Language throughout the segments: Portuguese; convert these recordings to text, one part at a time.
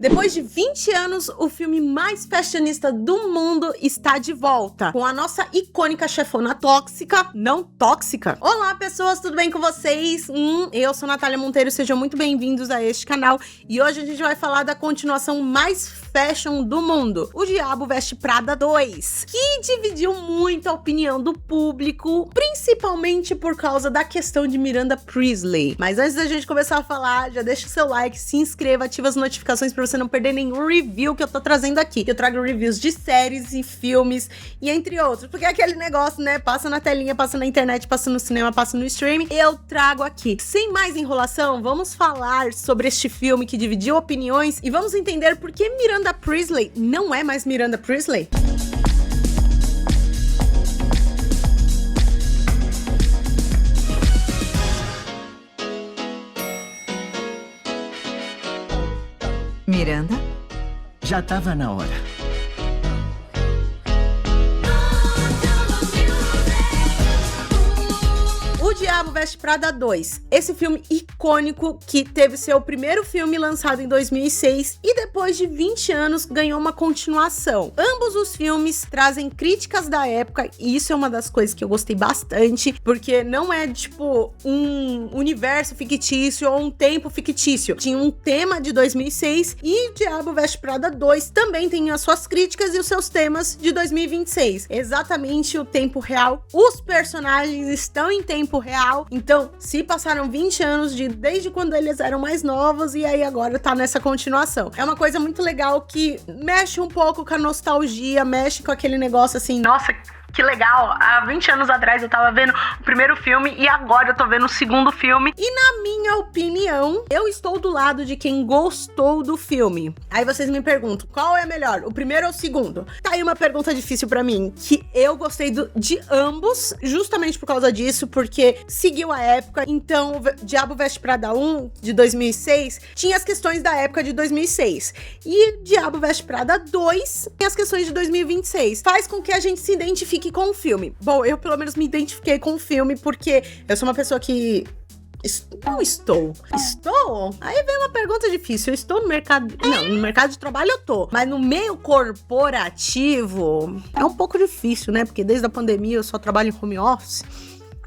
Depois de 20 anos, o filme mais fashionista do mundo está de volta, com a nossa icônica chefona tóxica, não tóxica. Olá, pessoas, tudo bem com vocês? Eu sou Natália Monteiro, sejam muito bem-vindos a este canal. E hoje a gente vai falar da continuação mais fashion do mundo, O Diabo Veste Prada 2, que dividiu muito a opinião do público, principalmente por causa da questão de Miranda Priestly. Mas antes da gente começar a falar, já deixa o seu like, se inscreva, ativa as notificações pra você não perder nenhum review que eu tô trazendo aqui. Eu trago reviews de séries e filmes, e entre outros, porque é aquele negócio, né, passa na telinha, passa na internet, passa no cinema, passa no streaming, eu trago aqui. Sem mais enrolação, vamos falar sobre este filme que dividiu opiniões e vamos entender por que Miranda Priestly não é mais Miranda Priestly. Miranda? Já tava na hora. O Diabo Veste Prada 2, esse filme icônico que teve seu primeiro filme lançado em 2006 e depois de 20 anos ganhou uma continuação. Ambos os filmes trazem críticas da época e isso é uma das coisas que eu gostei bastante, porque não é tipo um universo fictício ou um tempo fictício. Tinha um tema de 2006 e o Diabo Veste Prada 2 também tem as suas críticas e os seus temas de 2026. Exatamente o tempo real. Os personagens estão em tempo real, então se passaram 20 anos desde quando eles eram mais novos e aí agora tá nessa continuação. É uma coisa muito legal que mexe um pouco com a nostalgia, mexe com aquele negócio assim, nossa, que legal, há 20 anos atrás eu tava vendo o primeiro filme e agora eu tô vendo o segundo filme. E na minha opinião, eu estou do lado de quem gostou do filme. Aí vocês me perguntam, qual é melhor, o primeiro ou o segundo? Tá aí uma pergunta difícil pra mim, que eu gostei de ambos, justamente por causa disso, porque seguiu a época. Então, Diabo Veste Prada 1, de 2006, tinha as questões da época de 2006. E Diabo Veste Prada 2 tem as questões de 2026. Faz com que a gente se identifique com o filme. Bom, eu pelo menos me identifiquei com o filme porque eu sou uma pessoa que... Não estou. Estou? Aí vem uma pergunta difícil. Eu estou no mercado... Não, no mercado de trabalho eu tô. Mas no meio corporativo é um pouco difícil, né? Porque desde a pandemia eu só trabalho em home office.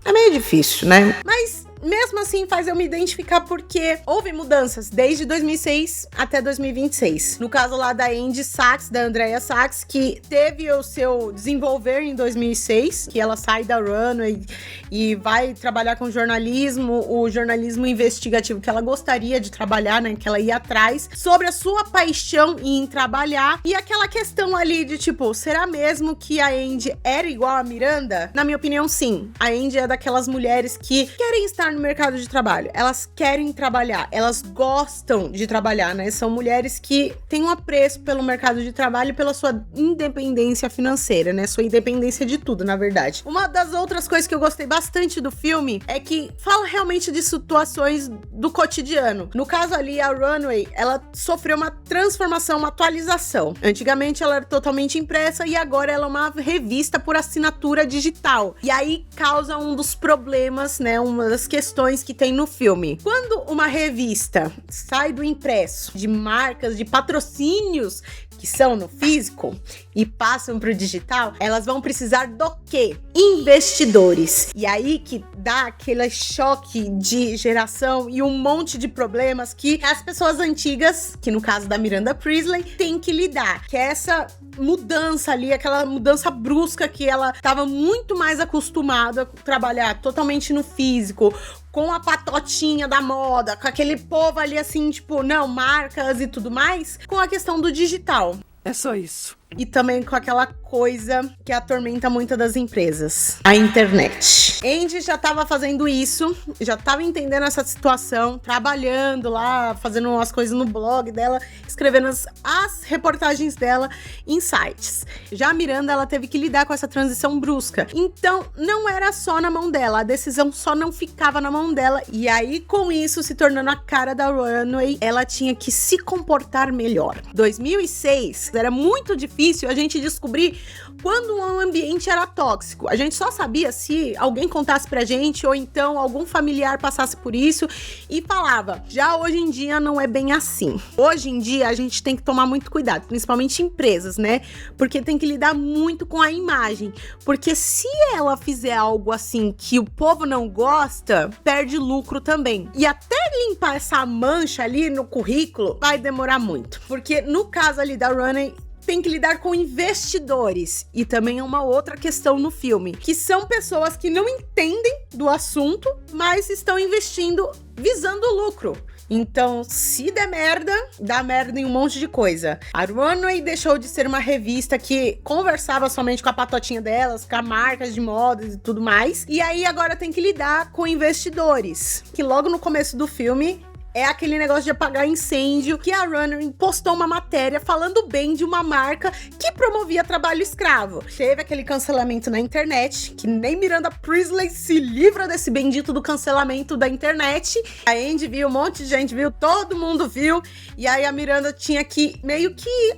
É meio difícil, né? Mas... mesmo assim, faz eu me identificar porque houve mudanças desde 2006 até 2026. No caso lá da Andy Sachs, da Andrea Sachs, que teve o seu desenvolver em 2006, que ela sai da Runway e vai trabalhar com jornalismo, o jornalismo investigativo que ela gostaria de trabalhar, né, que ela ia atrás, sobre a sua paixão em trabalhar e aquela questão ali de tipo, será mesmo que a Andy era igual a Miranda? Na minha opinião, sim. A Andy é daquelas mulheres que querem estar no mercado de trabalho, elas querem trabalhar, elas gostam de trabalhar, né? São mulheres que têm um apreço pelo mercado de trabalho e pela sua independência financeira, né? Sua independência de tudo, na verdade. Uma das outras coisas que eu gostei bastante do filme é que fala realmente de situações do cotidiano. No caso ali, a Runway, ela sofreu uma transformação, uma atualização. Antigamente ela era totalmente impressa e agora ela é uma revista por assinatura digital. E aí causa um dos problemas, né? Uma das questões que tem no filme. Quando uma revista sai do impresso, de marcas, de patrocínios que são no físico e passam pro digital, elas vão precisar do quê? Investidores. E aí que dá aquele choque de geração e um monte de problemas que as pessoas antigas, que no caso da Miranda Priestly, têm que lidar. Que é essa mudança ali, aquela mudança brusca que ela estava muito mais acostumada a trabalhar totalmente no físico, com a patotinha da moda, com aquele povo ali assim, tipo, não, marcas e tudo mais, com a questão do digital. É só isso. E também com aquela coisa que atormenta muitas das empresas, a internet. Andy já estava fazendo isso, já estava entendendo essa situação, trabalhando lá, fazendo umas coisas no blog dela, escrevendo as reportagens dela em sites. Já a Miranda, ela teve que lidar com essa transição brusca. Então, não era só na mão dela, a decisão só não ficava na mão dela. E aí, com isso, se tornando a cara da Runway, ela tinha que se comportar melhor. 2006 era muito difícil difícil a gente descobrir quando um ambiente era tóxico. A gente só sabia se alguém contasse pra gente ou então algum familiar passasse por isso e falava. Já hoje em dia não é bem assim. Hoje em dia a gente tem que tomar muito cuidado, principalmente empresas, né? Porque tem que lidar muito com a imagem. Porque se ela fizer algo assim que o povo não gosta, perde lucro também. E até limpar essa mancha ali no currículo vai demorar muito. Porque no caso ali da Runway, tem que lidar com investidores. E também é uma outra questão no filme, que são pessoas que não entendem do assunto, mas estão investindo visando lucro. Então, se der merda, dá merda em um monte de coisa. A Runway deixou de ser uma revista que conversava somente com a patotinha delas, com as marcas de modas e tudo mais. E aí agora tem que lidar com investidores, que logo no começo do filme é aquele negócio de apagar incêndio, que a Runway postou uma matéria falando bem de uma marca que promovia trabalho escravo. Teve aquele cancelamento na internet, que nem Miranda Priestley se livra desse bendito do cancelamento da internet. A Andy viu, um monte de gente viu, todo mundo viu, e aí a Miranda tinha que meio que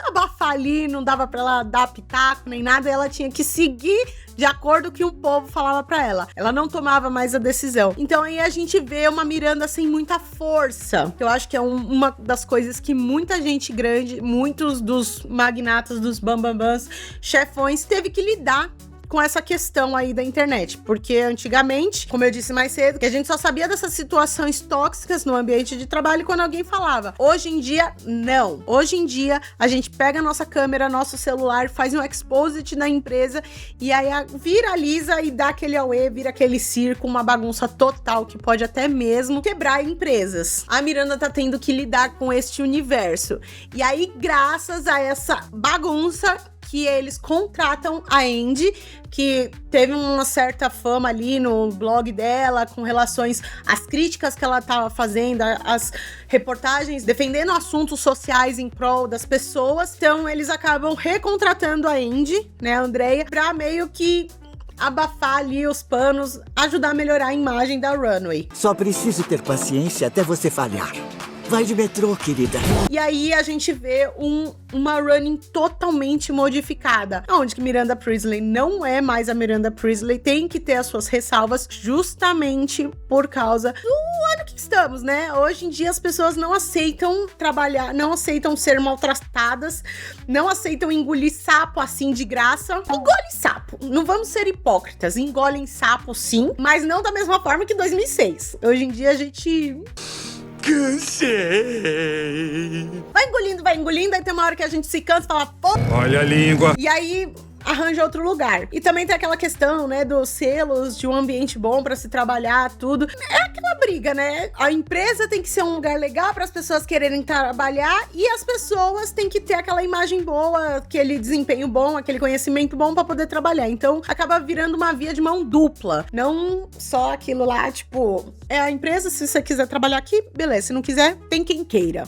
abafar ali, não dava pra ela dar pitaco nem nada, ela tinha que seguir de acordo com o que o povo falava pra ela. Ela não tomava mais a decisão. Então aí a gente vê uma Miranda sem muita força. Eu acho que é uma das coisas que muita gente grande, muitos dos magnatas, dos bambambãs, chefões, teve que lidar com essa questão aí da internet, porque antigamente, como eu disse mais cedo, que a gente só sabia dessas situações tóxicas no ambiente de trabalho quando alguém falava. Hoje em dia, não. Hoje em dia, a gente pega a nossa câmera, nosso celular, faz um exposit na empresa e aí viraliza e dá aquele auê, vira aquele circo, uma bagunça total que pode até mesmo quebrar empresas. A Miranda tá tendo que lidar com este universo. E aí, graças a essa bagunça, que eles contratam a Andy, que teve uma certa fama ali no blog dela, com relações às críticas que ela estava fazendo, as reportagens defendendo assuntos sociais em prol das pessoas. Então, eles acabam recontratando a Andy, né, a Andrea, pra meio que abafar ali os panos, ajudar a melhorar a imagem da Runway. Só preciso ter paciência até você falhar. Vai de metrô, querida. E aí a gente vê uma Running totalmente modificada, onde que Miranda Priestley não é mais a Miranda Priestley, tem que ter as suas ressalvas justamente por causa do ano que estamos, né? Hoje em dia as pessoas não aceitam trabalhar, não aceitam ser maltratadas, não aceitam engolir sapo assim de graça. Engole sapo, não vamos ser hipócritas, engolem sapo sim, mas não da mesma forma que 2006. Hoje em dia a gente... Cansei. Vai engolindo, aí tem uma hora que a gente se cansa e fala, pô. Olha a língua. E aí arranja outro lugar. E também tem aquela questão, né, dos selos, de um ambiente bom pra se trabalhar, tudo. É aquela briga, né? A empresa tem que ser um lugar legal para as pessoas quererem trabalhar e as pessoas têm que ter aquela imagem boa, aquele desempenho bom, aquele conhecimento bom pra poder trabalhar. Então, acaba virando uma via de mão dupla. Não só aquilo lá, tipo, é a empresa, se você quiser trabalhar aqui, beleza. Se não quiser, tem quem queira.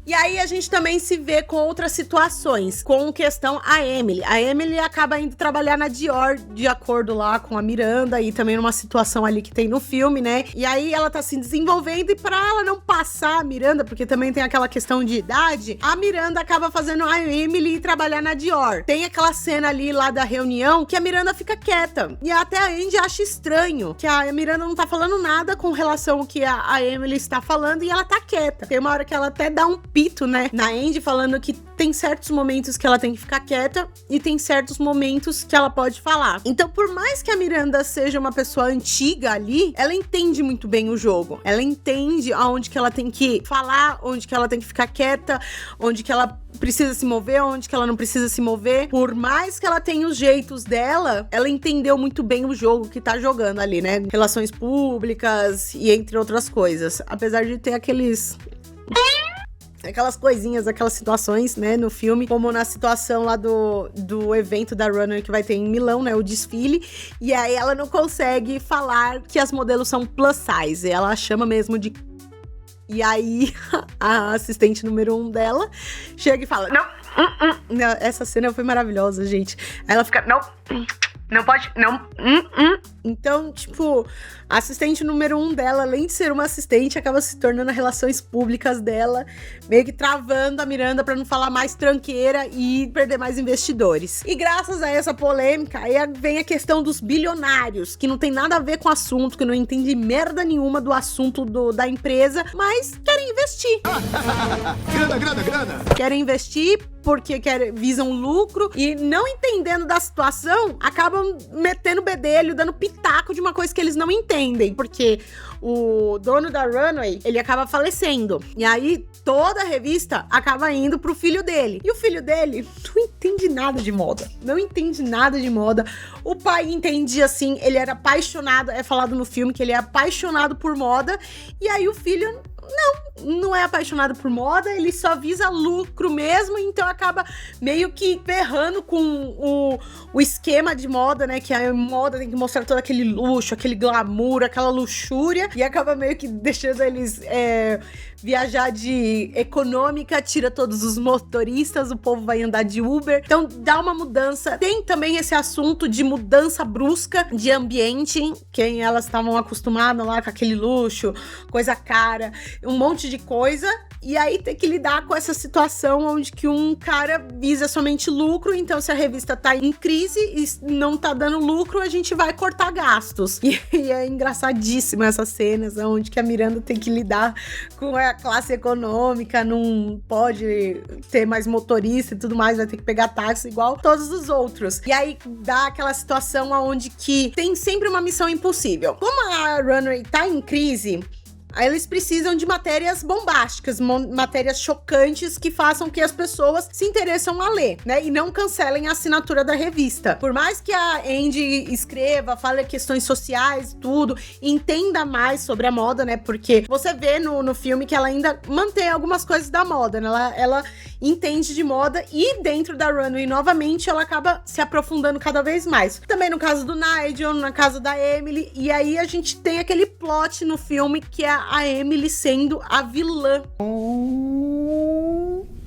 E aí a gente também se vê com outras situações, com questão a Emily. A Emily acaba indo trabalhar na Dior, de acordo lá com a Miranda, e também numa situação ali que tem no filme, né? E aí ela tá se desenvolvendo, e pra ela não passar a Miranda, porque também tem aquela questão de idade, a Miranda acaba fazendo a Emily ir trabalhar na Dior. Tem aquela cena ali lá da reunião que a Miranda fica quieta. E até a Andy acha estranho que a Miranda não tá falando nada com relação ao que a Emily está falando, e ela tá quieta. Tem uma hora que ela até dá um pito, né, na Andy, falando que tem certos momentos que ela tem que ficar quieta e tem certos momentos que ela pode falar. Então, por mais que a Miranda seja uma pessoa antiga ali, ela entende muito bem o jogo. Ela entende aonde que ela tem que falar, onde que ela tem que ficar quieta, onde que ela precisa se mover, onde que ela não precisa se mover. Por mais que ela tenha os jeitos dela, ela entendeu muito bem o jogo que tá jogando ali, né? Relações públicas e entre outras coisas. Apesar de ter aquelas coisinhas, aquelas situações, né, no filme, como na situação lá do evento da Runway que vai ter em Milão, né, o desfile, e aí ela não consegue falar que as modelos são plus size, ela chama mesmo de... E aí, a assistente número 1 dela chega e fala, não, essa cena foi maravilhosa, gente. Aí ela fica, não, Não pode, não. Então, tipo, a assistente número 1 dela, além de ser uma assistente, acaba se tornando as relações públicas dela, meio que travando a Miranda pra não falar mais tranqueira e perder mais investidores. E graças a essa polêmica, aí vem a questão dos bilionários, que não tem nada a ver com o assunto, que não entende merda nenhuma do assunto da empresa, mas querem investir. Grana! Querem investir porque visam lucro e, não entendendo da situação, acabam metendo bedelho, dando pitaco de uma coisa que eles não entendem, porque o dono da Runway, ele acaba falecendo, e aí toda a revista acaba indo pro filho dele, e o filho dele não entende nada de moda, o pai entendia assim, ele era apaixonado, é falado no filme que ele é apaixonado por moda, e aí o filho não é apaixonado por moda, ele só visa lucro mesmo, então acaba meio que ferrando com o esquema de moda, né, que a moda tem que mostrar todo aquele luxo, aquele glamour, aquela luxúria, e acaba meio que deixando eles viajar de econômica, tira todos os motoristas, o povo vai andar de Uber, então dá uma mudança. Tem também esse assunto de mudança brusca de ambiente, quem elas estavam acostumadas lá com aquele luxo, coisa cara, um monte de coisa, e aí tem que lidar com essa situação onde que um cara visa somente lucro, então se a revista tá em crise e não tá dando lucro, a gente vai cortar gastos. E é engraçadíssima essas cenas onde que a Miranda tem que lidar com a classe econômica, não pode ter mais motorista e tudo mais, vai ter que pegar táxi igual todos os outros. E aí dá aquela situação onde que tem sempre uma missão impossível. Como a Runway tá em crise, aí eles precisam de matérias bombásticas, matérias chocantes que façam que as pessoas se interessam a ler, né? E não cancelem a assinatura da revista. Por mais que a Andy escreva, fale questões sociais, tudo, entenda mais sobre a moda, né? Porque você vê no filme que ela ainda mantém algumas coisas da moda, né? Ela entende de moda e dentro da Runway, novamente, ela acaba se aprofundando cada vez mais. Também no caso do Nigel, no caso da Emily, e aí a gente tem aquele plot no filme que é a Emily sendo a vilã.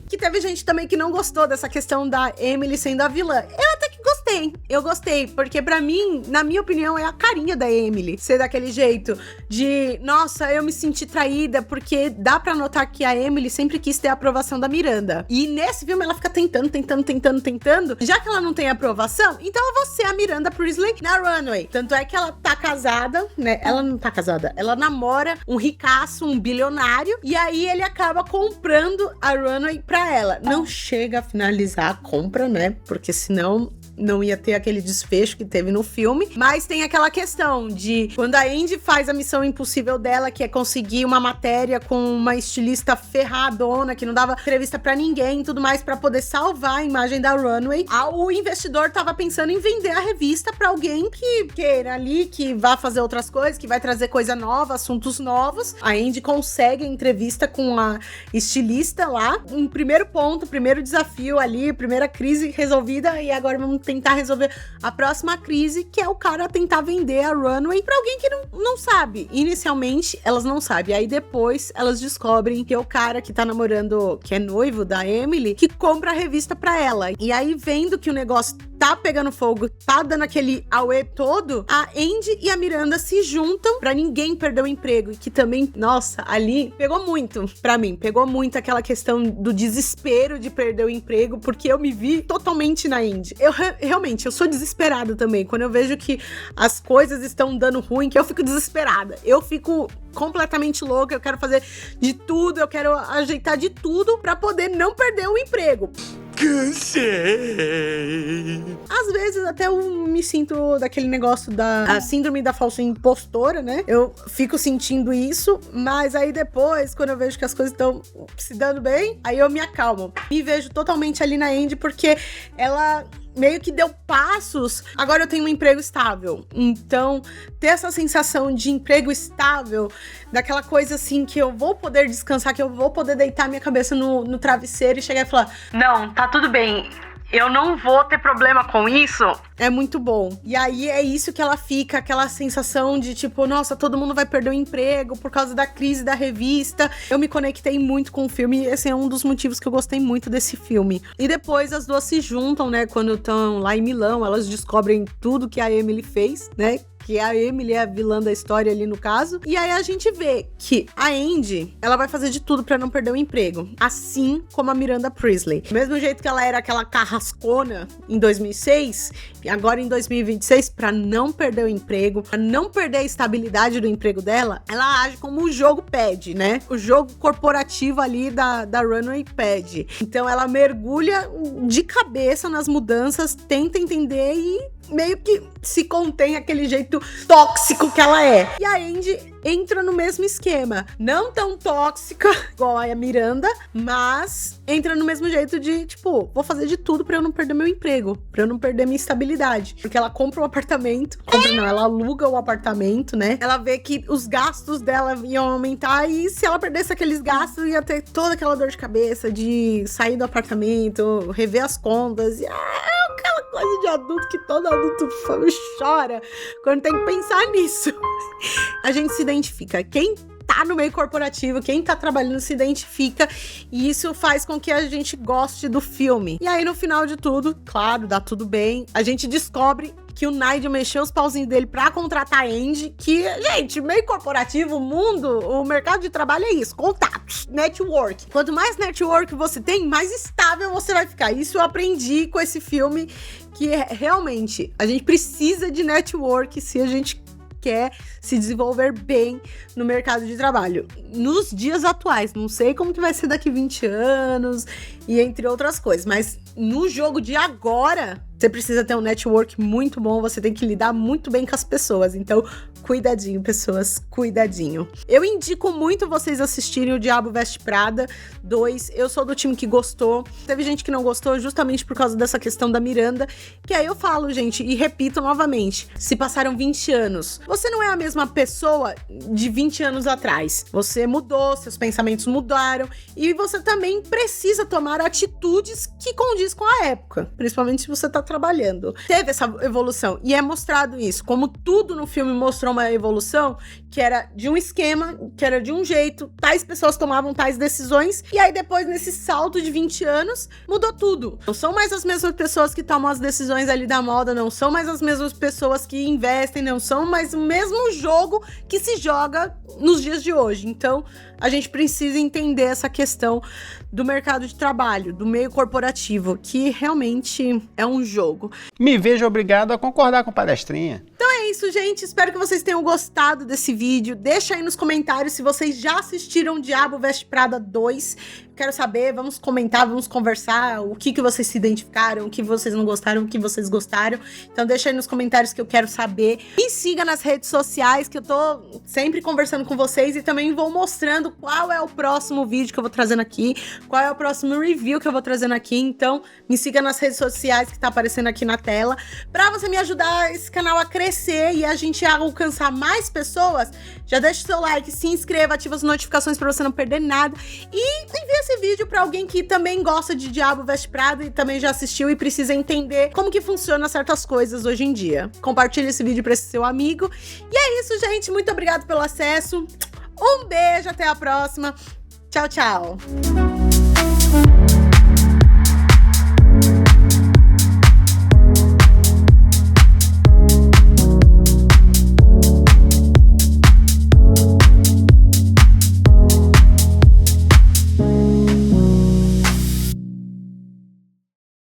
Que teve gente também que não gostou dessa questão da Emily sendo a vilã. Eu até que gostei. Eu gostei, porque pra mim, na minha opinião, é a carinha da Emily ser daquele jeito de, nossa, eu me senti traída, porque dá pra notar que a Emily sempre quis ter a aprovação da Miranda. E nesse filme ela fica tentando. Já que ela não tem aprovação, então eu vou ser a Miranda Priestley na Runway. Tanto é que ela tá casada, né? Ela não tá casada, ela namora um ricaço, um bilionário, e aí ele acaba comprando a Runway pra ela. Não chega a finalizar a compra, né? Porque senão não ia ter aquele desfecho que teve no filme, mas tem aquela questão de quando a Andy faz a missão impossível dela, que é conseguir uma matéria com uma estilista ferradona, que não dava entrevista pra ninguém e tudo mais, pra poder salvar a imagem da Runway, o investidor tava pensando em vender a revista pra alguém que queira ali, que vá fazer outras coisas, que vai trazer coisa nova, assuntos novos. A Andy consegue a entrevista com a estilista lá, um primeiro ponto, primeiro desafio ali, primeira crise resolvida, e agora vamos tentar resolver a próxima crise, que é o cara tentar vender a Runway pra alguém que não sabe. Inicialmente, elas não sabem. Aí depois, elas descobrem que é o cara que tá namorando, que é noivo da Emily, que compra a revista pra ela. E aí, vendo que o negócio tá pegando fogo, tá dando aquele auê todo, a Andy e a Miranda se juntam pra ninguém perder o emprego. E que também, nossa, ali pegou muito pra mim. Pegou muito aquela questão do desespero de perder o emprego, porque eu me vi totalmente na Andy. Realmente, eu sou desesperada também. Quando eu vejo que as coisas estão dando ruim, que eu fico desesperada. Eu fico completamente louca, eu quero fazer de tudo, eu quero ajeitar de tudo pra poder não perder o emprego. Cansei. Às vezes até eu me sinto daquele negócio da síndrome da falsa impostora, né? Eu fico sentindo isso, mas aí depois, quando eu vejo que as coisas estão se dando bem, aí eu me acalmo. Me vejo totalmente ali na Andy, porque ela meio que deu passos, agora eu tenho um emprego estável. Então, ter essa sensação de emprego estável, daquela coisa assim, que eu vou poder descansar, que eu vou poder deitar minha cabeça no travesseiro e chegar e falar, não, tá tudo bem, eu não vou ter problema com isso, é muito bom. E aí é isso que ela fica, aquela sensação de tipo, nossa, todo mundo vai perder o emprego por causa da crise da revista. Eu me conectei muito com o filme e esse é um dos motivos que eu gostei muito desse filme. E depois as duas se juntam, né, quando estão lá em Milão, elas descobrem tudo que a Emily fez, né, que a Emily é a vilã da história ali no caso. E aí a gente vê que a Andy, ela vai fazer de tudo pra não perder o emprego. Assim como a Miranda Priestly. Do mesmo jeito que ela era aquela carrascona em 2006, e agora em 2026, pra não perder o emprego, pra não perder a estabilidade do emprego dela, ela age como o jogo pede, né? O jogo corporativo ali da Runway pede. Então ela mergulha de cabeça nas mudanças, tenta entender e meio que se contém aquele jeito tóxico que ela é. E a Andy entra no mesmo esquema. Não tão tóxica igual a Miranda, mas entra no mesmo jeito de, tipo, vou fazer de tudo pra eu não perder meu emprego, pra eu não perder minha estabilidade. Porque ela compra um apartamento, ela aluga o apartamento, né? Ela vê que os gastos dela iam aumentar e se ela perdesse aqueles gastos, ia ter toda aquela dor de cabeça de sair do apartamento, rever as contas e aquela coisa de adulto que todo adulto chora quando tem que pensar nisso. A gente se identifica. Quem tá no meio corporativo, quem tá trabalhando se identifica e isso faz com que a gente goste do filme. E aí no final de tudo, claro, dá tudo bem, a gente descobre que o Nigel mexeu os pauzinhos dele pra contratar a Andy, que, gente, meio corporativo, o mundo, o mercado de trabalho é isso, contatos, network. Quanto mais network você tem, mais estável você vai ficar. Isso eu aprendi com esse filme, que realmente, a gente precisa de network se a gente quer se desenvolver bem no mercado de trabalho. Nos dias atuais, não sei como que vai ser daqui 20 anos e entre outras coisas, mas no jogo de agora, você precisa ter um network muito bom, você tem que lidar muito bem com as pessoas, então cuidadinho, pessoas, cuidadinho. Eu indico muito vocês assistirem o Diabo Veste Prada 2, eu sou do time que gostou, teve gente que não gostou justamente por causa dessa questão da Miranda, que aí eu falo, gente, e repito novamente, se passaram 20 anos, você não é a mesma pessoa de 20 anos atrás, você mudou, seus pensamentos mudaram, e você também precisa tomar atitudes que condiz com a época, principalmente se você tá trabalhando. Teve essa evolução, e é mostrado isso, como tudo no filme mostrou uma evolução, que era de um esquema, que era de um jeito, tais pessoas tomavam tais decisões, e aí depois, nesse salto de 20 anos, mudou tudo. Não são mais as mesmas pessoas que tomam as decisões ali da moda, não são mais as mesmas pessoas que investem, não são mais o mesmo jogo que se joga nos dias de hoje. Então, a gente precisa entender essa questão do mercado de trabalho, do meio corporativo, que realmente é um jogo. Me vejo obrigado a concordar com o palestrinha. Então é isso, gente. Espero que vocês tenham gostado desse vídeo. Deixa aí nos comentários se vocês já assistiram Diabo Veste Prada 2. Quero saber, vamos comentar, vamos conversar o que vocês se identificaram, o que vocês não gostaram, o que vocês gostaram. Então deixa aí nos comentários que eu quero saber. Me siga nas redes sociais, que eu tô sempre conversando com vocês e também vou mostrando qual é o próximo vídeo que eu vou trazendo aqui, qual é o próximo review que eu vou trazendo aqui. Então me siga nas redes sociais que tá aparecendo aqui na tela, pra você me ajudar esse canal a crescer e a gente alcançar mais pessoas. Já deixa o seu like, se inscreva, ativa as notificações pra você não perder nada e envia esse vídeo pra alguém que também gosta de Diabo Veste Prada e também já assistiu e precisa entender como que funciona certas coisas hoje em dia. Compartilhe esse vídeo pra esse seu amigo. E é isso, gente. Muito obrigada pelo acesso. Um beijo, até a próxima. Tchau, tchau.